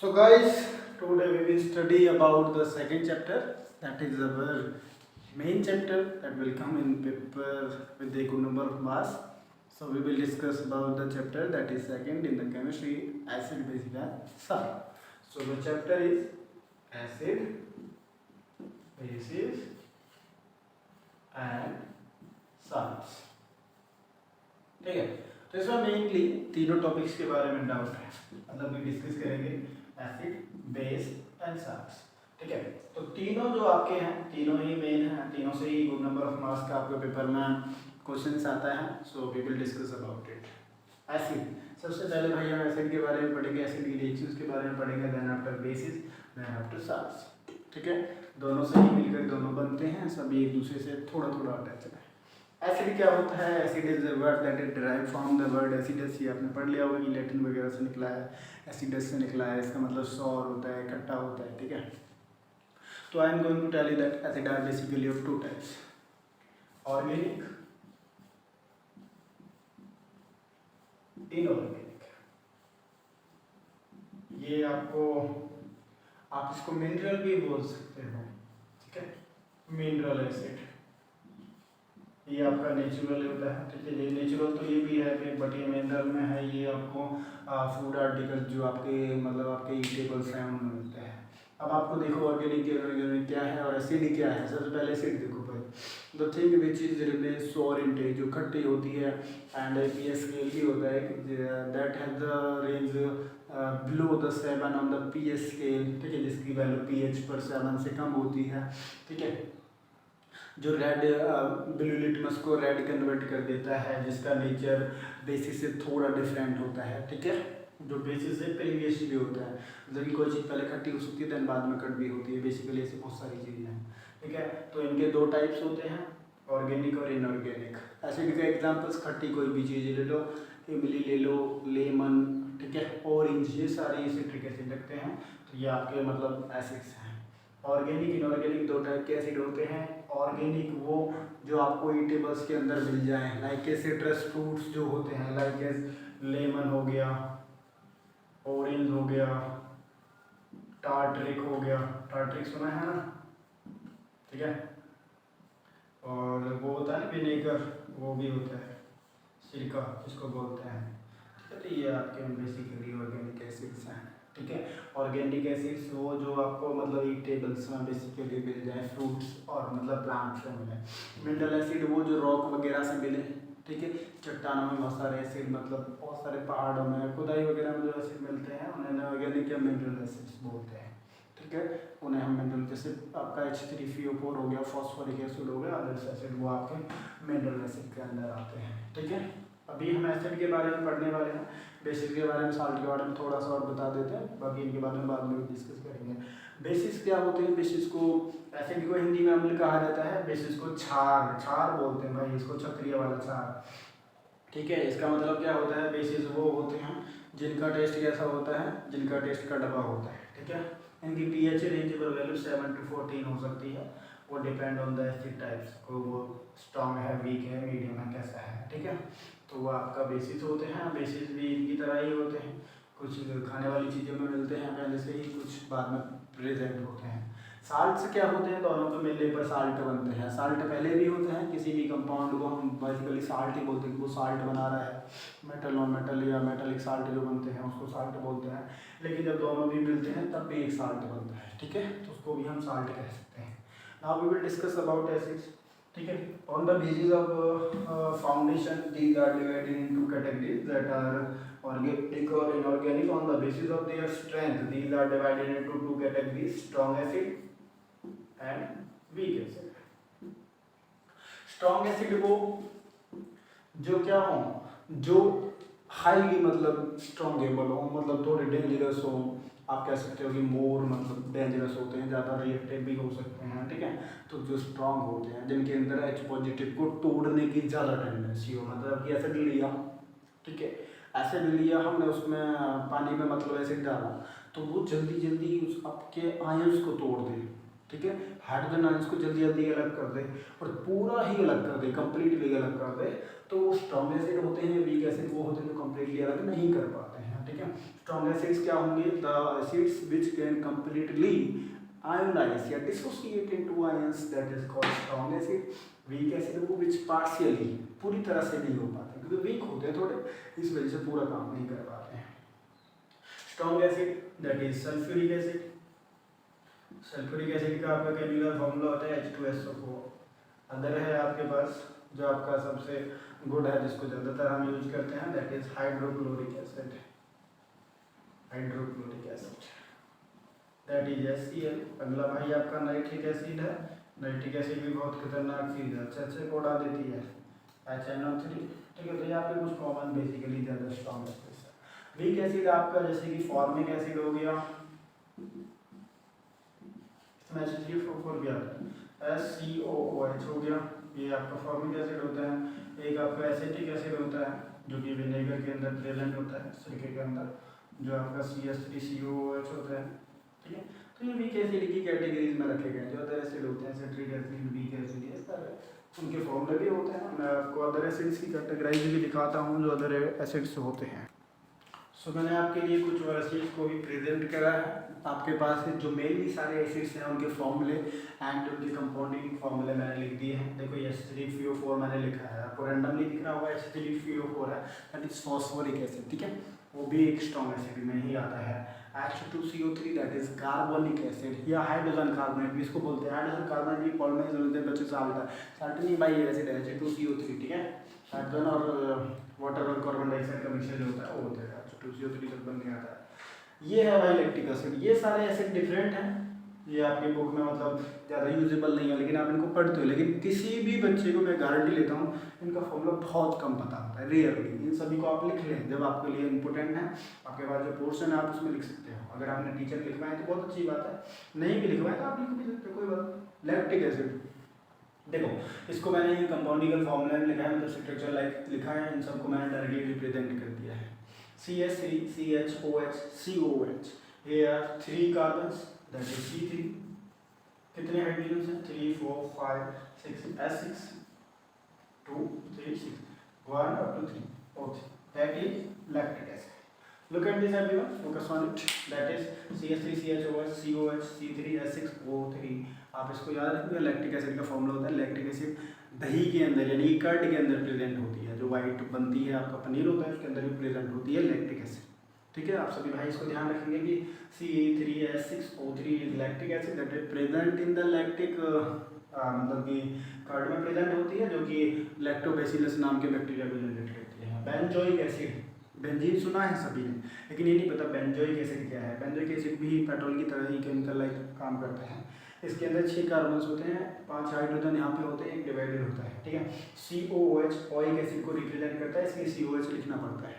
So guys, today we will study about the second chapter, that is our main chapter that will come in paper with a good number of marks. So we will discuss about the chapter that is second in the chemistry, acid, base and salt. So the chapter is acid, bases and salts. ठीक है, तो इसमें mainly तीनों topics के बारे में doubt है, मतलब भी डिस्कस करेंगे एसिड, बेस एंड साल्ट्स। ठीक है, तो तीनों जो आपके हैं तीनों ही मेन हैं, तीनों से ही गुड नंबर ऑफ मार्क्स का आपके पेपर में क्वेश्चंस आता है। So we will discuss about it. Acid, सबसे पहले भाई हम एसिड के बारे में पढ़ेंगे, एसिड की रिएक्शंस के बारे में पढ़ेंगे, then after bases, then after salts. ठीक है, दोनों से ही मिलकर दोनों बनते हैं, सभी एक दूसरे से थोड़ा थोड़ा अटैच है। एसिड क्या होता है? Acid is a word that is derive from the word acidus. ये आपने पढ़ लिया होगा कि लैटिन वगैरह से निकला है, एसिडस से निकला है, इसका मतलब सौर होता है, खट्टा होता है। ठीक है, तो I am going to tell you that acid are basically of two types, organic, inorganic. ये आपको, आप इसको मिनरल भी बोल सकते हो। ठीक है, मिनरल एसिड ये आपका नेचुरल होता है। ठीक है, ये नेचुरल तो ये भी है बट ये मिनरल में है। ये आपको फूड आर्टिकल जो आपके मतलब आपके ईटेबल्स हैं उनमें मिलते हैं। अब आपको देखो ऑर्गेनिक क्या है और एसिड क्या है। सबसे पहले एसिड देखो भाई, the thing which is replace सोर इनटेक, जो खट्टी होती है, एंड पीएच स्केल भी होता है that has the range below the 7 on the pH scale. ठीक है, जिसकी वैल्यू पीएच पर 7 से कम होती है। ठीक है, जो रेड ब्लू लिटमस को रेड कन्वर्ट कर देता है, जिसका नेचर बेसिस से थोड़ा डिफरेंट होता है। ठीक है, जो बेसिस से प्रीवियस भी होता है, मतलब कि कोई चीज़ पहले खट्टी हो सकती है देन बाद में कड़वी होती है। बेसिकली ऐसी बहुत सारी चीज़ें हैं। ठीक है, तो इनके दो टाइप्स होते हैं, ऑर्गेनिक और इनऑर्गेनिक। एसिड के एग्जांपल्स खट्टी कोई भी चीज़ ले लो, इमली ले लो, लेमन, ठीक है, ऑरेंज, ये सारे सिट्रिक एसिड लगते हैं, तो ये आपके मतलब एसिड्स हैं। ऑर्गेनिक इनऑर्गेनिक दो टाइप के एसिड होते हैं। ऑर्गेनिक वो जो आपको ईटेबल्स के अंदर मिल जाए, लाइक के सिट्रस फ्रूट्स जो होते हैं, लाइक लेमन हो गया, ऑरेंज हो गया, टार्ट्रिक हो गया, टार्ट्रिक सुना है ना? ठीक है, और वो होता है ना विनेगर, वो भी होता है, सिरका जिसको बोलते हैं। तो ये आपके बेसिकली ऑर्गेनिक एसिड्स हैं। ठीक है, ऑर्गेनिक एसिड्स वो जो आपको मतलब ईटेबल्स में बेसिकली मिल जाए, फ्रूट्स और मतलब प्लांट से मिले। मिनरल एसिड वो जो रॉक वगैरह से मिले। ठीक है, चट्टानों में बहुत सारे एसिड, मतलब बहुत सारे पहाड़ों में खुदाई वगैरह में जो एसिड मिलते हैं उन्हें ऑर्गेनिक या मिनरल एसिड्स बोलते हैं। ठीक है, उन्हें हम मिनरल, जैसे आपका H3PO4 हो गया, फॉस्फोरिक एसिड हो गया, अदर्स एसिड वो आपके मिनरल एसिड के अंदर आते हैं। ठीक है, अभी हम एसिड के बारे में पढ़ने वाले हैं, बेसिस के बारे में, साल्ट के बारे में थोड़ा सा और बता देते हैं, बाकी इनके बारे में बाद में डिस्कस करेंगे। बेसिस क्या होते हैं? बेसिस को, एसिड को हिंदी में अम्ल कहा जाता है, बेसिस को क्षार, क्षार बोलते हैं भाई, इसको क्षत्रिय वाला क्षार। ठीक है, इसका मतलब क्या होता है? बेसिस वो होते हैं जिनका टेस्ट कैसा होता है, जिनका टेस्ट कड़वा होता है। ठीक है, इनकी पीएच रेंजेबल वैल्यू 7 to 14 हो सकती है, वो depend on the acid types को, वो स्ट्रॉन्ग है, वीक है, मीडियम है, कैसा है। ठीक है, तो वो आपका बेसिस होते हैं। बेसिस भी इनकी तरह ही होते हैं, कुछ खाने वाली चीज़ों में मिलते हैं पहले से ही, कुछ बाद में प्रेजेंट होते हैं। साल्ट्स क्या होते हैं? दोनों के मिलने पर साल्ट बनते हैं। साल्ट पहले भी होते हैं, किसी भी कंपाउंड को हम बेसिकली साल्ट ही बोलते हैं कि वो साल्ट बना रहा है। मेटल नॉन मेटल या मेटलिक साल्ट जो बनते हैं उसको साल्ट बोलते हैं, लेकिन जब दोनों भी मिलते हैं तब भी एक साल्ट बनता है। ठीक है, तो उसको भी हम साल्ट कह सकते हैं। Now we will discuss about acids. ठीक है, on the basis of foundation these are divided into categories that are organic or inorganic. On the basis of their strength these are divided into two categories, strong acid and weak acid. strong acid वो जो क्या हो, जो highly मतलब स्ट्रॉन्गेबल हो, मतलब थोड़े dangerous हो, आप कह सकते हो कि मोर मतलब डेंजरस होते हैं, ज़्यादा रिएक्टिव भी हो सकते हैं। ठीक है, तो जो स्ट्रॉन्ग होते हैं, जिनके अंदर H पॉजिटिव को तोड़ने की ज़्यादा टेंडेंसी हो, मतलब कि एसिड लिया, ठीक है, एसिड लिया हमने, उसमें पानी में मतलब एसिड डाला, तो वो जल्दी जल्दी उस आपके आयंस को तोड़ दे। ठीक है, हाइड्रोजन आयंस को जल्दी जल्दी अलग कर दे और पूरा ही अलग कर दे, कंप्लीटली अलग कर दे। तो वो स्ट्रॉन्ग एसिड होते हैं। वीक एसिड वो होते हैं जो कंप्लीटली अलग नहीं कर पाते हैं। ठीक ठीक है। स्ट्रॉन्ग एसिड्स क्या होंगे? The acids which can completely ionise या dissociate into ions, that is called strong acid. Weak acid वो विच पार्शियली, पूरी तरह से नहीं हो पाते, क्योंकि वीक होते हैं थोड़े, इस वजह से पूरा काम नहीं कर पाते हैं। Strong acid that is sulphuric acid. Sulphuric acid का आपका केमिकल फॉर्मूला होता है H2SO4। अदर है आपके पास जो आपका सबसे गुड है, जिसको ज़्यादातर हम यूज करते हैं, that is hydrochloric acid. Hydrochloric acid that is HCl। अगला भाई आपका नाइट्रिक एसिड है। नाइट्रिक एसिड भी बहुत खतरनाक चीज़ है, अच्छे कोड आ देती है, HNO3। ठीक है, तो यहाँ पे कुछ कॉमन बेसिकली ज़्यादा स्ट्रॉन्ग एसिड है। वीक एसिड आपका जैसे कि फॉर्मिक एसिड हो गया, इसमें H3O4 भी आता है, SCOOH हो गया, ये आपका फॉर्मिक एसिड होता है। एक आपका एसिटिक एसिड होता है जो कि विनेगर के अंदर प्रेजेंट होता है, सिरके के अंदर, जो आपका CH3COOH होता है। ठीक है, तो ये वीक एसिड की कैटेगरीज में रखे गए। जो अदर एसिड होते हैं, सिट्रिक एसिड, वीक एसिड, ये सारे उनके फॉर्मूले भी होते हैं। मैं आपको अदर एसिड्स की कैटेगराइज भी दिखाता हूँ जो अदर एसिड्स होते हैं। सो मैंने आपके लिए कुछ एसिड्स को भी प्रेजेंट करा है। आपके पास जो मेनली सारे एसिड्स हैं उनके फॉर्मूले एंड उनके कंपाउंडिंग फॉर्मूले मैंने लिख दिए हैं। देखो H3PO4 मैंने लिखा है, आपको रैंडमली दिख रहा होगा H3PO4 है, दैट इज फॉस्फोरिक एसिड। ठीक है, वो भी एक स्ट्रॉन्ग एसिड में ही आता है। H2CO3 that is carbonic acid या हाइड्रोजन कार्बोनेट भी इसको बोलते हैं। हाइड्रोजन कार्बोनेट भी पॉलिमराइज होते हैं बच्चे साल्ट नहीं भाई एसिड है H2CO3। ठीक है, हाइड्रोजन और वाटर और कार्बन डाइऑक्साइड का मिक्सचर जो होता है वो होता है H2CO3 से बनने आता है। ये है भाई लैक्टिक एसिड। ये सारे एसिड डिफरेंट हैं, ये आपकी बुक में मतलब ज़्यादा यूजेबल नहीं है, लेकिन आप इनको पढ़ते हो। लेकिन किसी भी बच्चे को मैं गारंटी लेता हूँ इनका फॉर्मूला बहुत कम पता होता है, रेयरली। इन सभी को आप लिख लें जब आपके लिए इंपॉर्टेंट है। आपके पास जो पोर्शन है आप उसमें लिख सकते हो। अगर आपने टीचर लिखवाए तो बहुत अच्छी बात है, नहीं भी लिखवाए तो आप लिख भी सकते हो, कोई बात नहीं। लैक्टिक एसिड देखो, इसको मैंने ये कंपाउंडिंग फॉर्मूला में लिखा है, मतलब स्ट्रक्चर लाइक लिखा है, इन सबको मैंने डायरेक्टली रिप्रेजेंट कर दिया है। CH3 CHOH COH, here are 3 carbons, that is C3। कितने हाइड्रोजन हैं? 3 4 5 6 S6 2 3 6 1 up to 3 O3, that is lactic acid। Look at this everyone, focus on it, that is CH3 CHOH COH C3 S6O3। आप इसको याद रखिएगा, lactic acid का formula होता है। Lactic acid दही के अंदर यानी कि कर्ड के अंदर प्रेजेंट होती है, जो वाइट बनती है आपका पनीर होता है उसके अंदर भी प्रेजेंट होती है लैक्टिक एसिड। ठीक है, आप सभी भाई इसको ध्यान रखेंगे कि C3H6O3 is lactic acid that is present in the lactic, मतलब कि कर्ड में प्रेजेंट होती है, जो कि लैक्टोबैसिलस नाम के बैक्टीरिया को जनरेट करती है। बेंजोइक एसिड, बेंजीन सुना है सभी ने, लेकिन ये नहीं पता बेंजोइक एसिड क्या है। बेंजोइक एसिड भी पेट्रोल की तरह ही केमिकल लाइक काम करता है। इसके अंदर 6 कार्बन्स होते हैं, 5 हाइड्रोजन यहाँ पे होते हैं, एक डिवाइडेड होता है। ठीक है, COOH ऑइक एसिड को रिप्रेजेंट करता है, इसलिए COH लिखना पड़ता है,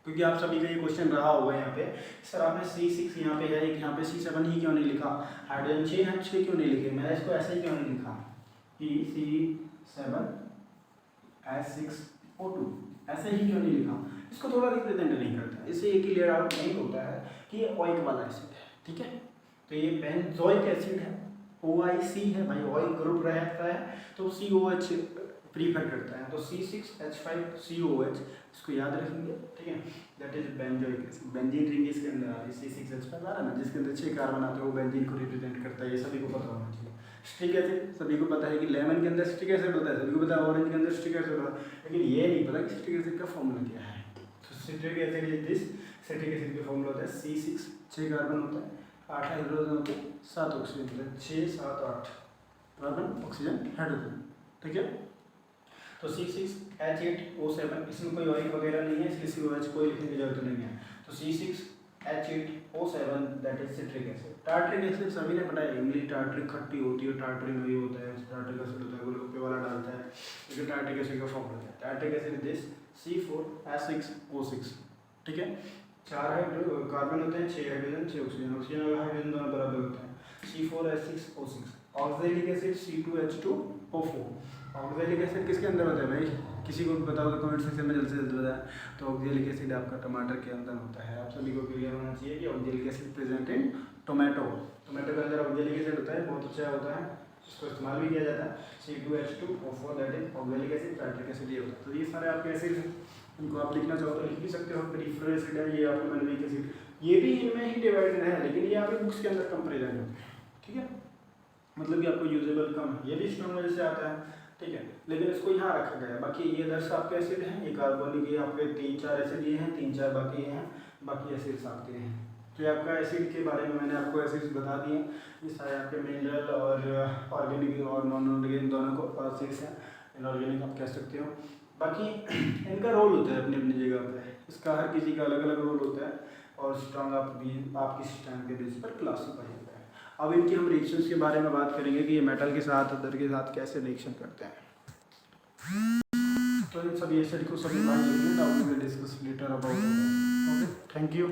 क्योंकि आप सभी का ये क्वेश्चन रहा होगा यहाँ पे, सर आपने C6 यहाँ पे है, एक यहाँ पे C7 ही क्यों नहीं लिखा, हाइड्रोजन 6 हैं 6 क्यों नहीं लिखे, मैं इसको ऐसे ही क्यों नहीं लिखा C7H6O2 ऐसे ही क्यों नहीं लिखा, इसको थोड़ा रिप्रेजेंट नहीं करता, इससे एक ही लेयर आउट नहीं होता है कि ये ऑइक वाला एसिड है। ठीक है, तो ये बेंजोइक एसिड है, OIC है भाई, ऑइक ग्रुप रहता है तो COH प्रीफर करता है, तो C6H5COH इसको याद रखेंगे। ठीक है, that is benzoic acid. Benzene ring इसके अंदर आ रही है, C6H5 आ रहा है ना, जिसके अंदर 6 कार्बन आते हैं, वो बेंजीन को रिप्रेजेंट करता है, ये सभी को पता होना चाहिए। स्टिक एसिड सभी को पता है कि लेमन के अंदर स्टिक एसिड होता है, सभी को पता है ऑरेंज के अंदर स्टिक एसिड होता है, लेकिन ये नहीं पता कि स्टिक एसिड का फॉर्मूला क्या है। तो citric acid is this, citric acid का फॉर्मूला होता है C6, 6 कार्बन होता है, 8 हाइड्रोजन होते हैं, 7 ऑक्सीजन होता है, 6 7 8 कार्बन ऑक्सीजन हाइड्रोजन। ठीक है, तो C6H8O7, इसमें कोई ऑइल वगैरह नहीं है, इसलिए COH कोई लिखने की जरूरत नहीं है। तो C6H8O7 that is citric acid. Tartaric acid सभी ने पढ़ा है, इमली टार्ट्रिक खट्टी होती है, टार्ट्रिक में भी होता है, टार्ट्रिक एसिड होता है, गोलगप्पे वाला डालता है, लेकिन टार्ट्रिक एसिड का फॉर्मूला है, टार्ट्रिक एसिड दिस C4H6O6। ठीक है, 4 कार्बन होते हैं, 6 हाइड्रोजन 6 ऑक्सीजन, ऑक्सीजन और हाइड्रोजन दोनों बराबर होते हैं, C4H6O6। Oxalic acid C2H2O4। Oxalic acid किसके अंदर होता है भाई, किसी को पता होगा कमेंट सेक्शन में जल्द से जल्द बताएं। तो ऑक्सैलिक एसिड आपका टमाटर के अंदर होता है, आप सभी को क्लियर होना चाहिए कि oxalic acid present in tomato. Tomato के अंदर ऑक्सैलिक एसिड होता है, बहुत अच्छा होता है, इसको इस्तेमाल भी किया जाता है। C2H2O4 that is oxalic acid, tartaric acid ये होता है। तो ये सारे आपके एसिड हैं। इनको आप लिखना चाहो तो लिख भी सकते हो। पेरिफेरल एसिड है, ये आपके मैनोइक एसिड, ये भी इनमें ही डिवाइडेड है, लेकिन ये आपके बुक्स के अंदर कम प्रेजेंट होते हैं, ठीक है, मतलब कि आपको यूजेबल कम है। ये भी स्ट्रॉन्ग वजह से आता है, ठीक है, लेकिन इसको यहाँ रखा गया है। बाकी ये 10 आपके एसिड हैं, ये कार्बोनिक, ये आपके 3-4 एसिड ये हैं, 3-4 बाकी ये हैं, बाकी एसिड्स आपके हैं। तो ये आपका एसिड के बारे में मैंने आपको एसिड्स बता दिए। ये सारे आपके मिनरल और ऑर्गेनिक और नॉन ऑर्गेनिक दोनों को एसिड्स हैं, इनऑर्गेनिक आप कह सकते हो। बाकी इनका रोल होता है अपनी अपनी जगह पे, इसका हर किसी का अलग अलग रोल होता है, और स्ट्रॉन्ग आप भी आपकी स्ट्रेंथ के बेस पर क्लासिफाई होता है। अब इनकी हम रिएक्शंस के बारे में बात करेंगे कि ये मेटल के साथ अदर के साथ कैसे रिएक्शन करते हैं। तो इन सभी एसिड को सभी बात करेंगे, discuss later about. Okay, thank you.